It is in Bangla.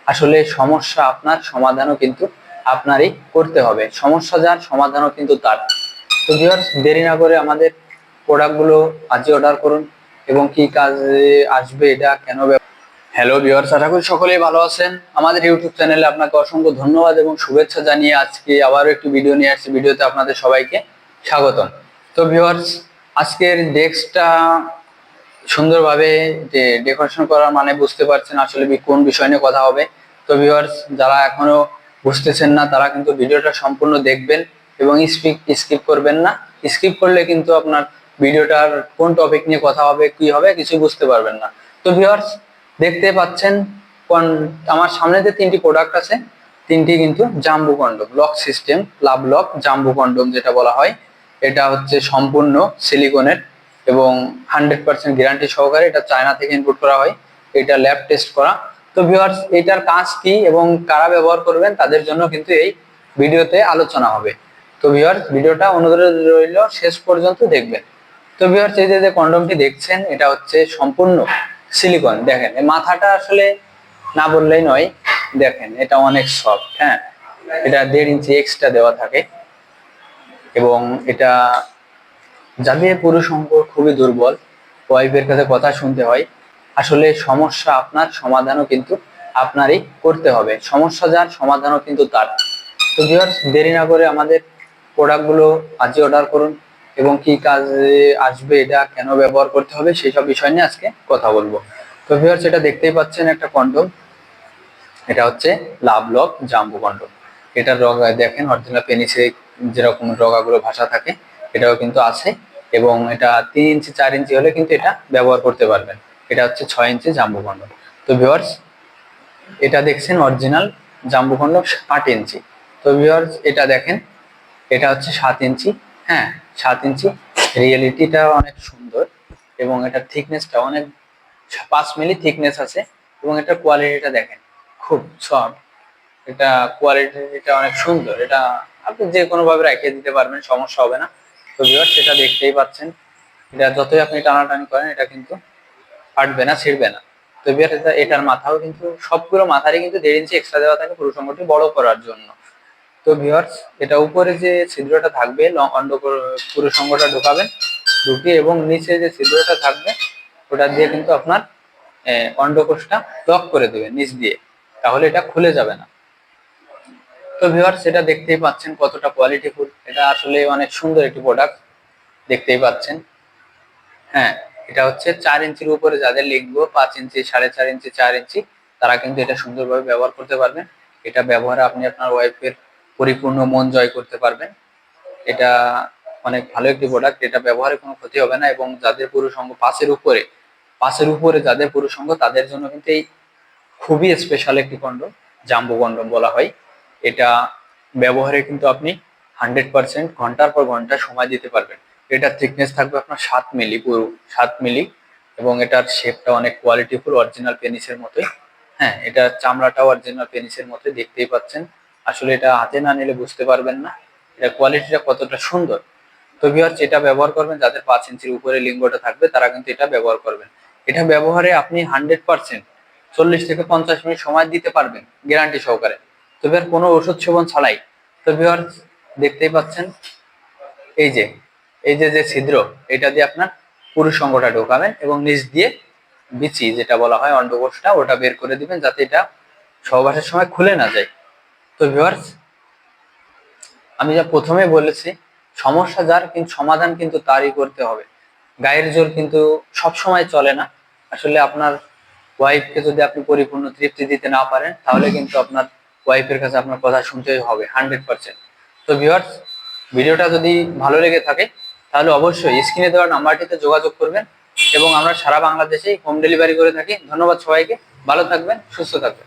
আসলে সমস্যা আপনার, সমাধানও কিন্তু আপনারই করতে হবে। সমস্যা যার, সমাধানও কিন্তু তার। তো ভিউয়ার্স, দেরি না করে আমাদের প্রোডাক্টগুলো আজই অর্ডার করুন এবং কি কাজে আসবে, এটা কেন। হ্যালো ভিউয়ার্স, আশা করি সকলেই ভালো আছেন। আমাদের ইউটিউব চ্যানেলে আপনাকে অসংখ্য ধন্যবাদ এবং শুভেচ্ছা জানিয়ে আজকে আবারও একটি ভিডিও নিয়ে আসছি। ভিডিওতে আপনাদের সবাইকে স্বাগতম। তো ভিউয়ার্স, আজকের ডেস্কটা সুন্দরভাবে ডেকোরেশন করার মানে বুঝতে পারছেন আসলে কোন বিষয় নিয়ে কথা হবে। তো ভিউয়ার্স, যারা এখনো বুঝতেছেন না তারা কিন্তু ভিডিওটা সম্পূর্ণ দেখবেন এবং স্কিপ করবেন না। স্কিপ করলে কিন্তু আপনার ভিডিওটার কোন টপিক নিয়ে কথা হবে, কি হবে, কিছু বুঝতে পারবেন না। তো ভিউয়ার্স, দেখতে পাচ্ছেন আমার সামনে যে তিনটি প্রোডাক্ট আছে, তিনটি কিন্তু জাম্বু কন্ডম লক সিস্টেম, লাভ লক জাম্বু কন্ডম যেটা বলা হয়। এটা হচ্ছে সম্পূর্ণ সিলিকনের এবং 100% গ্যারান্টি সহকারে। এটা চায়না থেকে ইম্পোর্ট করা হয়, এটা ল্যাব টেস্ট করা। তো ভিউয়ার্স, এটার কাজ কি এবং কারা ব্যবহার করবেন তাদের জন্য কিন্তু এই ভিডিওতে আলোচনা হবে। তো ভিউয়ার্স, ভিডিওটা অনুরোধ রইল শেষ পর্যন্ত দেখবেন। তো ভিউয়ার্স, এই যে কন্ডমটি দেখছেন এটা হচ্ছে সম্পূর্ণ সিলিকন। দেখেন এই মাথাটা আসলে না বললেই নয়, দেখেন এটা অনেক সফট। হ্যাঁ, এটা 1.5 ইঞ্চি এক্সট্রা দেওয়া থাকে এবং এটা যাদের পুরুষ অঙ্গ খুবই দুর্বল, ওয়াইফের কাছে কথা শুনতে হয়, আসলে সমস্যা আপনার, সমাধানও কিন্তু আপনারই করতে হবে। সমস্যা যার, সমাধানও কিন্তু তার। তো ভিউয়ার্স, দেরি না করে আমাদের প্রোডাক্টগুলো আজই অর্ডার করুন এবং কি কাজে আসবে, এটা কেন ব্যবহার করতে হবে, সেই সব বিষয় নিয়ে আজকে কথা বলবো। তো ভিউয়ার্স, এটা দেখতেই পাচ্ছেন একটা কন্ডম। এটা হচ্ছে লাভ লক জাম্বু কন্ডম। এটার রগা দেখেন, অরিজিনাল পেনিসে যেরকম রগাগুলো ভাসা থাকে এটাও কিন্তু আছে এবং এটা 3 ইঞ্চি 4 ইঞ্চি হলে কিন্তু এটা ব্যবহার করতে পারবেন। এটা হচ্ছে 6 ইঞ্চি জাম্বু কন্ডম। তো ভিউয়ার্স, এটা দেখছেন অরিজিনাল জাম্বু কন্ডম 8 ইঞ্চি। তো ভিউয়ার্স, এটা দেখেন, এটা হচ্ছে 7 ইঞ্চি। হ্যাঁ, 7 ইঞ্চি। রিয়েলিটিটা অনেক সুন্দর এবং এটার থিকনেসটা অনেক 5 মিলি থিকনেস আছে এবং এটার কোয়ালিটিটা দেখেন, খুব সফট। এটা কোয়ালিটিটা অনেক সুন্দর। এটা আপনি যে কোনো ভাবে রেখে দিতে পারবেন, সমস্যা হবে না। তো ভিউয়ার্স, সেটা দেখতেই পাচ্ছেন, এটা যতই আপনি টানাটানি করেন এটা কিন্তু ফাটবে না, ছিঁড়বে না। তো ভিউয়ার্স, এটার মাথাও কিন্তু সবগুলো মাথারই কিন্তু 1.5 ইঞ্চি এক্সট্রা দেওয়া থাকে পুরুষ অঙ্গটি বড় করার জন্য। তো ভিউয়ার্স, এটা উপরে যে ছিদ্রটা থাকবে পুরুষ অঙ্গটা ঢোকাবেন, ঢুকিয়ে এবং নিচে যে ছিদ্রটা থাকবে ওটা দিয়ে কিন্তু আপনার অন্ডকোষটা লক করে দেবেন নিচ দিয়ে, তাহলে এটা খুলে যাবে না। তো ভিউয়ার্স, সেটা দেখতেই পাচ্ছেন কতটা কোয়ালিটিফুল। এটা আসলে অনেক সুন্দর একটি প্রোডাক্ট, দেখতেই পাচ্ছেন। হ্যাঁ, এটা হচ্ছে 4 ইঞ্চির উপরে যাদের লিখবো, 5 ইঞ্চি, 4.5 ইঞ্চি, 4 ইঞ্চি, তারা কিন্তু এটা সুন্দরভাবে ব্যবহার করতে পারবেন। এটা ব্যবহারে আপনি আপনার ওয়াইফের পরিপূর্ণ মন জয় করতে পারবেন। এটা অনেক ভালো একটি প্রোডাক্ট, এটা ব্যবহারে কোনো ক্ষতি হবে না এবং যাদের পুরুষ অঙ্গ 5-এর উপরে যাদের পুরুষ অঙ্গ তাদের জন্য কিন্তু এই খুবই স্পেশাল একটি কন্ডম, জাম্বো কন্ডম বলা হয়। এটা ব্যবহারে কিন্তু আপনি 100% ঘন্টার পর ঘন্টা সময় দিতে পারবেন। এটার থিকনেস থাকবে আপনার 7 মিলি, পুরো 7 মিলি এবং এটার শেপটা অনেক কোয়ালিটিফুল, অরিজিনাল পেনিসের মতোই। হ্যাঁ, এটা চামড়াটাও অরিজিনাল পেনিসের মতোই, দেখতেই পাচ্ছেন। আসলে এটা হাতে না নিলে বুঝতে পারবেন না এটা কোয়ালিটিটা কতটা সুন্দর। তো ভিউয়ার্স, এটা ব্যবহার করবেন যাদের 5 ইঞ্চির উপরে লিঙ্গটা থাকবে তারা কিন্তু এটা ব্যবহার করবেন। এটা ব্যবহারে আপনি 100% 40 থেকে 50 মিনিট সময় দিতে পারবেন গ্যারান্টি সহকারে। তো ভিউয়ার, কোনো ওষুধ সেবন ছাড়াই। তো ভিউয়ার্স, দেখতেই পাচ্ছেন এই যে যে ছিদ্র, এটা দিয়ে আপনার পুরুষ অঙ্গটা ঢোকাবেন এবং নিচ দিয়ে বিচি যেটা বলা হয় অন্ডকোষটা, ওটা বের করে দিবেন যাতে এটা সহবাসের সময় খুলে না যায়। তো ভিউয়ার্স, আমি যা প্রথমে বলেছি, সমস্যা যার কিন্তু সমাধান কিন্তু তারই করতে হবে। গায়ের জোর কিন্তু সব সময় চলে না। আসলে আপনার ওয়াইফকে যদি আপনি পরিপূর্ণ তৃপ্তি দিতে না পারেন তাহলে কিন্তু আপনার ওয়াইফের কাছে আপনার কথা শুনতেই হবে 100%। তো ভিউয়ার্স, ভিডিওটা যদি ভালো লেগে থাকে তাহলে অবশ্যই স্ক্রিনে দেওয়া নাম্বারটিতে যোগাযোগ করবেন এবং আমরা সারা বাংলাদেশেই হোম ডেলিভারি করে থাকি। ধন্যবাদ সবাইকে, ভালো থাকবেন, সুস্থ থাকবেন।